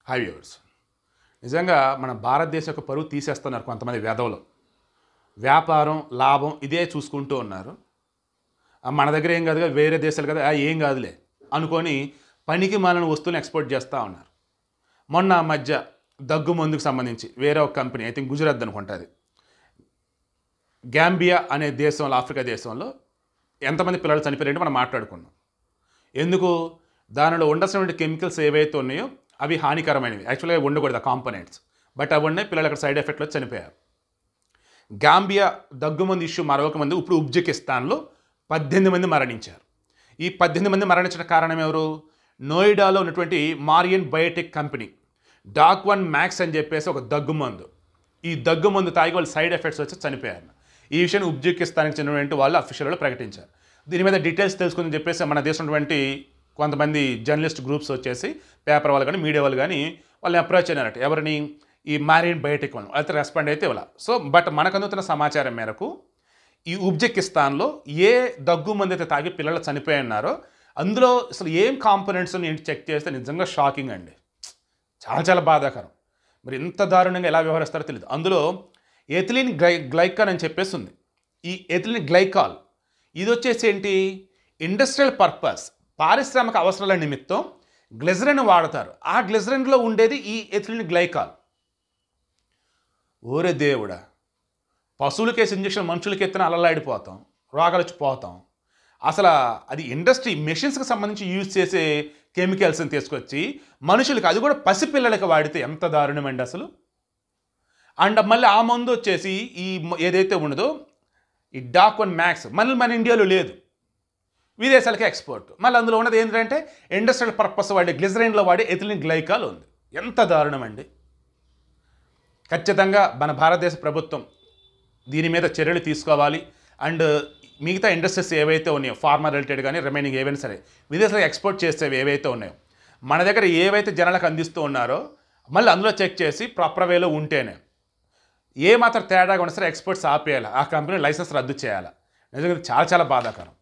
High viewers, నిజంగా మన భారతదేశ యొక్క పరువు తీసేస్తున్నారు కొంతమంది వెధవలు. వ్యాపారం లాభం ఇదే చూసుకుంటూ ఉన్నారు. మన దగ్గర ఏం కాదు కదా, వేరే దేశాలు కదా ఏం కాదులే అనుకొని పనికి మాలిన వస్తువులను ఎక్స్పోర్ట్ చేస్తూ ఉన్నారు. మొన్న మధ్య దగ్గు మందుకు సంబంధించి వేరే ఒక కంపెనీ, ఐ థింక్ గుజరాత్ అనుకుంటుంది, గాంబియా అనే దేశంలో, ఆఫ్రికా దేశంలో ఎంతమంది పిల్లలు చనిపోయారంటే మనం మాట్లాడుకున్నాం. ఎందుకు? దానిలో ఉండాల్సినటువంటి కెమికల్స్ ఏవైతే ఉన్నాయో అవి హానికరమైనవి, యాక్చువల్గా ఉండకూడదు ఆ కాంపోనెంట్స్, బట్ అవి ఉన్నాయి. పిల్లలు అక్కడ సైడ్ ఎఫెక్ట్లో చనిపోయారు. గాంబియా దగ్గుమంది ఇష్యూ మరొక మంది, ఇప్పుడు ఉజ్బెకిస్తాన్లో 18 మంది మరణించారు. ఈ 18 మంది మరణించిన కారణం ఎవరు? నోయిడాలో ఉన్నటువంటి మారియన్ బయోటెక్ కంపెనీ డాక్1 మ్యాక్స్ అని చెప్పేసి ఒక దగ్గుమందు, ఈ దగ్గుమందు తాగి వాళ్ళు సైడ్ ఎఫెక్ట్స్ వచ్చి చనిపోయారు. ఈ విషయాన్ని ఉజ్బెకిస్తాన్కి చెందినటువంటి వాళ్ళు అఫీషియల్గా ప్రకటించారు. దీని మీద డీటెయిల్స్ తెలుసుకుందని చెప్పేసి మన దేశం ఉన్నటువంటి కొంతమంది జర్నలిస్ట్ గ్రూప్స్ వచ్చేసి, పేపర్ వాళ్ళు కానీ మీడియా వాళ్ళు కానీ వాళ్ళని అప్రోచ్ అయినారట. ఎవరిని? ఈ మారియన్ బయోటెక్ వాళ్ళు. అయితే రెస్పాండ్ అయితే ఇవ్వాలి. సో బట్ మనకు అందుతున్న సమాచారం మేరకు ఈ ఉజ్బెకిస్తాన్లో ఏ దగ్గు మంది అయితే తాగి పిల్లలు చనిపోయి అందులో అసలు ఏం కాంపోనెంట్స్ ఏంటి చెక్ చేస్తే నిజంగా షాకింగ్ అండి. చాలా చాలా బాధాకరం. మరి ఇంత దారుణంగా ఎలా వ్యవహరిస్తారో తెలియదు. అందులో ఎథిలిన్ గ్లైకాల్ అని చెప్పేసి ఉంది. ఈ ఎథిలిన్ గ్లైకాల్ ఇది వచ్చేసి ఏంటి? ఇండస్ట్రియల్ పర్పస్, పారిశ్రామిక అవసరాల నిమిత్తం గ్లిజరిన్ వాడతారు. ఆ గ్లిజరిన్లో ఉండేది ఈ ఎథిలిన్ గ్లైకాల్. ఓరే దేవుడా, పశువులకేసి ఇంజక్షన్ మనుషులకి ఎత్తిన అలలాడిపోతాం, రోగాలు వచ్చి పోతాం. అసలు అది ఇండస్ట్రీ మెషిన్స్కి సంబంధించి యూజ్ చేసే కెమికల్స్ని తీసుకొచ్చి మనుషులకి, అది కూడా పసిపిల్లలకి వాడితే ఎంత దారుణం అండి అసలు. అండ్ మళ్ళీ ఆ మందు వచ్చేసి ఈ ఏదైతే ఉండదో ఈ డాక్1 మ్యాక్స్ మళ్ళీ మన ఇండియాలో లేదు, విదేశాలకి ఎక్స్పోర్ట్. మళ్ళీ అందులో ఉన్నది ఏంటంటే ఇండస్ట్రియల్ పర్పస్ వాడే గ్లిజరైన్లో వాడే ఎథిలిన్ గ్లైకాల్ ఉంది. ఎంత దారుణం అండి. ఖచ్చితంగా మన భారతదేశ ప్రభుత్వం దీని మీద చర్యలు తీసుకోవాలి. అండ్ మిగతా ఇండస్ట్రీస్ ఏవైతే ఉన్నాయో, ఫార్మర్ రిలేటెడ్ కానీ రిమైనింగ్ ఏవైనా సరే విదేశాలకు ఎక్స్పోర్ట్ చేసేవి ఏవైతే ఉన్నాయో, మన దగ్గర ఏవైతే జనాలకు అందిస్తూ ఉన్నారో మళ్ళీ అందులో చెక్ చేసి ప్రాపర్ వేలో ఉంటేనే, ఏ మాత్రం తేడాగా ఉన్నా సరే ఎక్స్పోర్ట్స్ ఆపేయాలి, ఆ కంపెనీ లైసెన్స్ రద్దు చేయాలి. నిజంగా చాలా చాలా బాధాకరం.